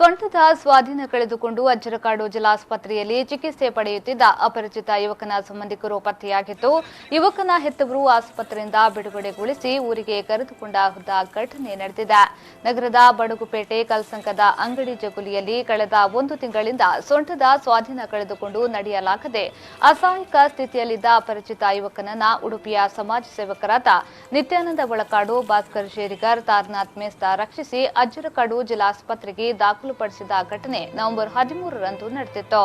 ಸೊಂಟದ ಸ್ವಾಧೀನ ಕಳೆದುಕೊಂಡು ಅಜ್ಜರಕಾಡು ಜಿಲ್ಲಾಸ್ಪತ್ರೆಯಲ್ಲಿ ಚಿಕಿತ್ಸೆ ಪಡೆಯುತ್ತಿದ್ದ ಅಪರಿಚಿತ ಯುವಕನ ಸಂಬಂಧಿಕರು ಪತ್ತೆಯಾಗಿದ್ದು, ಯುವಕನ ಹೆತ್ತವರು ಆಸ್ಪತ್ರೆಯಿಂದ ಬಿಡುಗಡೆಗೊಳಿಸಿ ಊರಿಗೆ ಕರೆದುಕೊಂಡ ಘಟನೆ ನಡೆದಿದೆ. ನಗರದ ಬಡಗುಪೇಟೆ ಕಲ್ಸಂಕದ ಅಂಗಡಿ ಜಗುಲಿಯಲ್ಲಿ ಕಳೆದ 1 ತಿಂಗಳಿಂದ ಸೊಂಟದ ಸ್ವಾಧೀನ ಕಳೆದುಕೊಂಡು ನಡೆಯಲಾಗದೆ ಅಸಹಾಯಕ ಸ್ಥಿತಿಯಲ್ಲಿದ್ದ ಅಪರಿಚಿತ ಯುವಕನನ್ನ ಉಡುಪಿಯ ಸಮಾಜ ಸೇವಕರಾದ ನಿತ್ಯಾನಂದ ಬಳಕಾಡು, ಭಾಸ್ಕರ್ ಶೇರಿಗರ್, ತಾರನಾಥ್ ಮೇಸ್ತಾ ರಕ್ಷಿಸಿ ಅಜ್ಜರಕಾಡು ಜಿಲ್ಲಾಸ್ಪತ್ರೆಗೆ ದಾಖಲುಪಡಿಸಿದ ಘಟನೆ ನವೆಂಬರ್ 13ರಂದು ನಡೆದಿತ್ತು.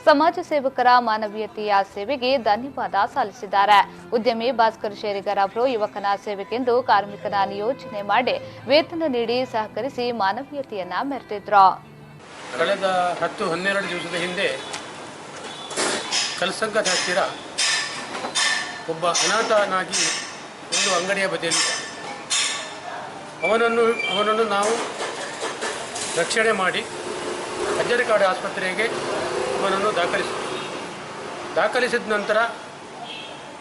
ಸಮಾಜ ಸೇವಕರ ಮಾನವೀಯತೆಯ ಸೇವೆಗೆ ಧನ್ಯವಾದ ಸಲ್ಲಿಸಿದ್ದಾರೆ. ಉದ್ಯಮಿ ಭಾಸ್ಕರ್ ಶೇರಿಗರ್ ಅವರು ಯುವಕನ ಸೇವೆಗೆಂದು ಕಾರ್ಮಿಕನ ನಿಯೋಜನೆ ಮಾಡಿ ವೇತನ ನೀಡಿ ಸಹಕರಿಸಿ ಮಾನವೀಯತೆಯನ್ನ ಮೆರೆದಿದ್ರು. ಕಳೆದ 10-12 ದಿವಸದ ಹಿಂದೆ ಕಲ್ಸಂಕದ ಹತ್ತಿರ ಒಬ್ಬ ಅನಾಥನಾಗಿ ಒಂದು ಅಂಗಡಿಯ ಬದಿಯಲ್ಲಿ ಅವನನ್ನು ನಾವು ರಕ್ಷಣೆ ಮಾಡಿ ಅಜ್ಜರಕಾಡು ಆಸ್ಪತ್ರೆಗೆ ಅವನನ್ನು ದಾಖಲಿಸಿದ ನಂತರ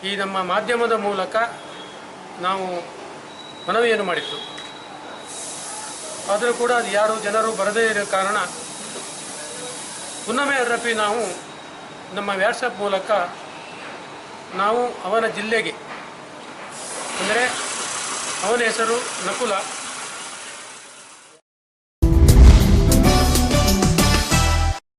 ಈ ನಮ್ಮ ಮಾಧ್ಯಮದ ಮೂಲಕ ನಾವು ಮನವಿಯನ್ನು ಮಾಡಿತ್ತು. ಆದರೂ ಕೂಡ ಅದು ಯಾರು ಜನರು ಬರದೇ ಇರೋ ಕಾರಣ ಹುಣ್ಣಿಮೆ ರಪ್ಪಿ ನಾವು ನಮ್ಮ ವ್ಯಾಟ್ಸಪ್ ಮೂಲಕ ನಾವು ಅವನ ಜಿಲ್ಲೆಗೆ, ಅಂದರೆ ಅವನ ಹೆಸರು ನಕುಲ,